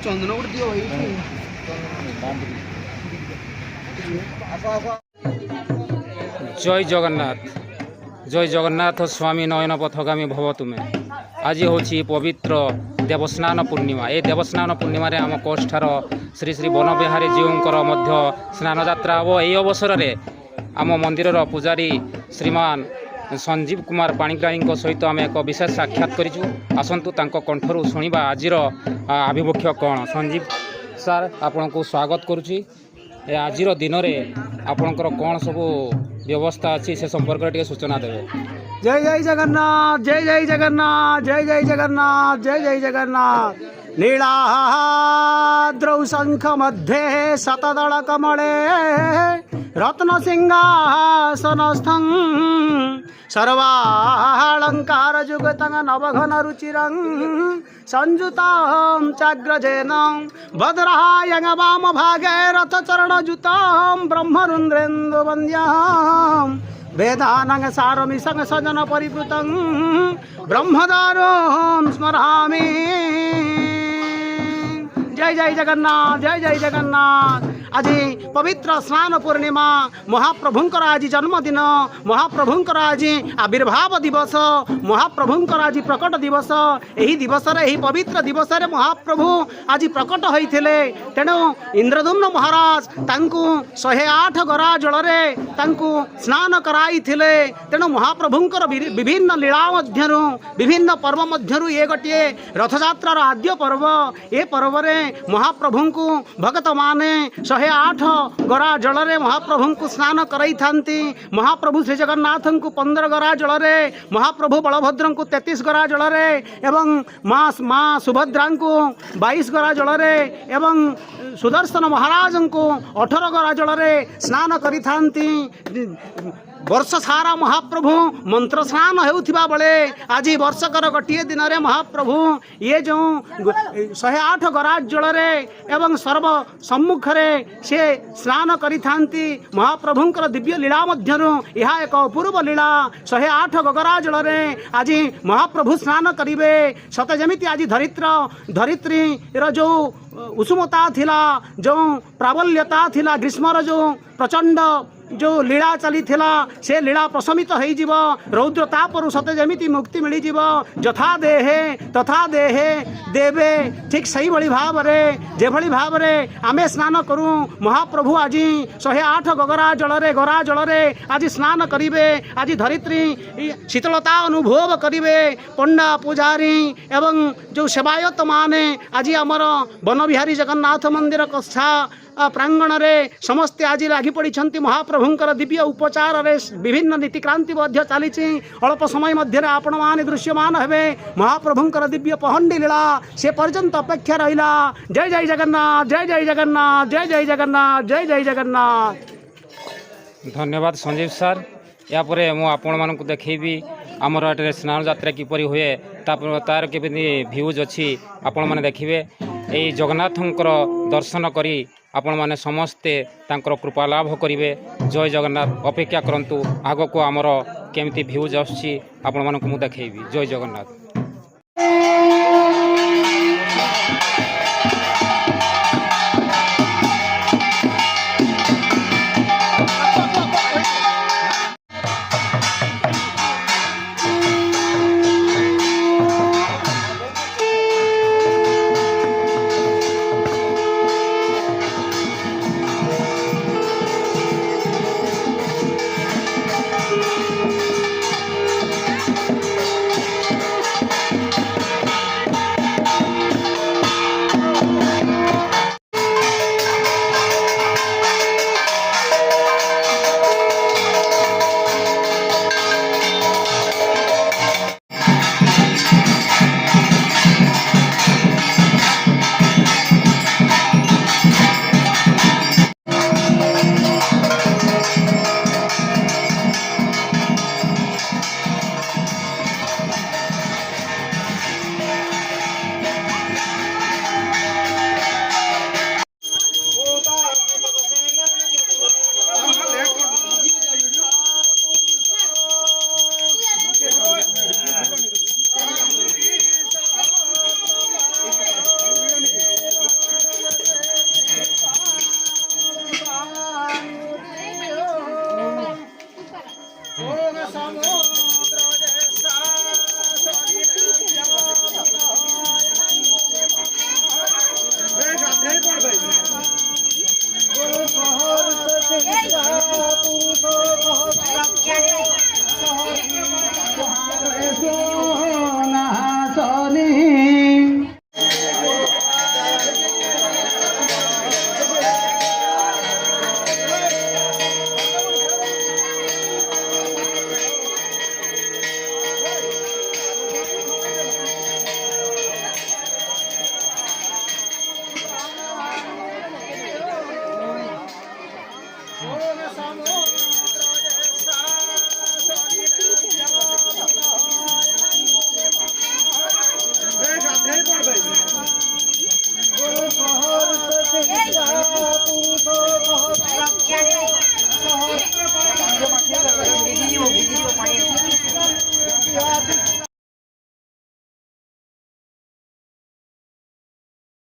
ଚନ୍ଦନ ଗୋଟେ ଦିଅ ଜୟ ଜଗନ୍ନାଥ ଜୟ ଜଗନ୍ନାଥ ସ୍ୱାମୀ ନୟନ ପଥଗାମୀ ଭବ ତୁମେ। ଆଜି ହେଉଛି ପବିତ୍ର ଦେବସ୍ନାନ ପୂର୍ଣ୍ଣିମା। ଏ ଦେବସ୍ନାନ ପୂର୍ଣ୍ଣିମାରେ ଆମ କୋଷ୍ଠାର ଶ୍ରୀ ଶ୍ରୀ ବନବିହାରୀ ଜୀଉଙ୍କର ମଧ୍ୟ ସ୍ନାନଯାତ୍ରା ହେବ। ଏହି ଅବସରରେ ଆମ ମନ୍ଦିରର ପୂଜାରୀ ଶ୍ରୀମାନ ସଞ୍ଜୀବ କୁମାର ପାଣିଗ୍ରାହୀଙ୍କ ସହିତ ଆମେ ଏକ ବିଶେଷ ସାକ୍ଷାତ କରିଛୁ। ଆସନ୍ତୁ ତାଙ୍କ କଣ୍ଠରୁ ଶୁଣିବା ଆଜିର ଆଭିମୁଖ୍ୟ କ'ଣ। ସଞ୍ଜୀବ ସାର୍, ଆପଣଙ୍କୁ ସ୍ୱାଗତ କରୁଛି। ଆଜିର ଦିନରେ ଆପଣଙ୍କର କ'ଣ ସବୁ ବ୍ୟବସ୍ଥା ଅଛି ସେ ସମ୍ପର୍କରେ ଟିକେ ସୂଚନା ଦେବେ। ଜୟ ଜୟ ଜଗନ୍ନାଥ, ଜୟ ଜୟ ଜଗନ୍ନାଥ, ଜୟ ଜୟ ଜଗନ୍ନାଥ, ଜୟ ଜୟ ଜଗନ୍ନାଥ। नीलाद्रौ शंख मध्ये शतदल कमले रत्न सिंहासनस्थं सर्वालंकार जुगतं नवघन रुचिरं संयुतं चाग्रजेन भद्रायं वाम भागे रथचरणयुतं ब्रह्मरुद्रेन्दुवन्द्यं वेदानां सारमिसं सजन परिवृतं ब्रह्मदारुं स्मरामि। जय जय जगन्नाथ, जय जय जगन्नाथ। आज पवित्र स्नान पूर्णिमा, महाप्रभुंकर आज जन्मदिन, महाप्रभुंकर आज आविर्भाव दिवस, महाप्रभुंकर आज प्रकट दिवस। यही दिवस यही पवित्र दिवस महाप्रभु आज प्रकट होते। तेणु इंद्रदुम्न महाराज तांकु 108 गरा जल स्नान कराई। तेणु महाप्रभुंकर विभिन्न लीला मध्यरु विभिन्न पर्व मध्यरु ये गोटे रथयात्रार आद्य पर्व। ए पर्व रे महाप्रभु को भगत माने 108 गरा जल महाप्रभु को स्नान कराई थांती। महाप्रभु श्री जगन्नाथ को 15 गरा जल, महाप्रभु बलभद्र को 33 गरा जल एवं माँ सुभद्रा को 22 गरा जल एवं सुदर्शन महाराज को 18 गरा जल स्नान करी थांती। वर्ष सारा महाप्रभु मंत्र स्नान होउथिबा बेले आज वर्षकर गोटे दिन में महाप्रभु ये जो 108 गरा जल एवं सर्व सम्मुख से स्नान करी थांती। महाप्रभुंकर दिव्य लीला मध्यरु यह एक अपूर्व लीला। 108 गरा जल आज महाप्रभु स्नान करिवे। सत जमिति आज धरित्री जो उषुमता थिला, जो प्राबल्यता थिला, ग्रीष्मर जो प्रचंड जो लीला चली थिला से लीला प्रशमित हो जीव। रौद्र तापरु सते जमिति मुक्ति मिली जीव। यथा देहे तथा देहे देवे। ठीक सही भली भाव रे जे भली भाव रे आमे स्नान करूँ। महाप्रभु आज 108 गरा जल आज स्नान करिवे। आज धरित्री शीतलता अनुभव करिवे। पंडा पुजारी एवं जो सेवायत माने आज आमर बनबिहारी जगन्नाथ मंदिर कक्षा प्रांगण रे समस्ते आज लागी पड़ी। महाप्रभुंकर दिव्य उपचार रे विभिन्न नीतिक्रांति चली। अल्प समय मध्य आपण मान दृश्यमान हेबे महाप्रभुंकर दिव्य पहंडी लीला से पर्यंत अपेक्षा रहिला। जय जय जगन्नाथ, जय जय जगन्नाथ, जय जय जगन्नाथ, जय जय जगन्नाथ। धन्यवाद संजीव सर। यापर मु आपण मानक देखी आमर एटे स्नान यात्रा किपरि हुए तार केबे भ्यूज अच्छी आपण माने देखिबे। एई जगन्नाथंकर दर्शन करी आपण माने समस्ते तांकर कृपा लाभ करिवे। जय जगन्नाथ। अपेक्षा करंतु आगको आमर केमती भ्यूज आछि आपण मानक मु देखैबी। जय जगन्नाथ।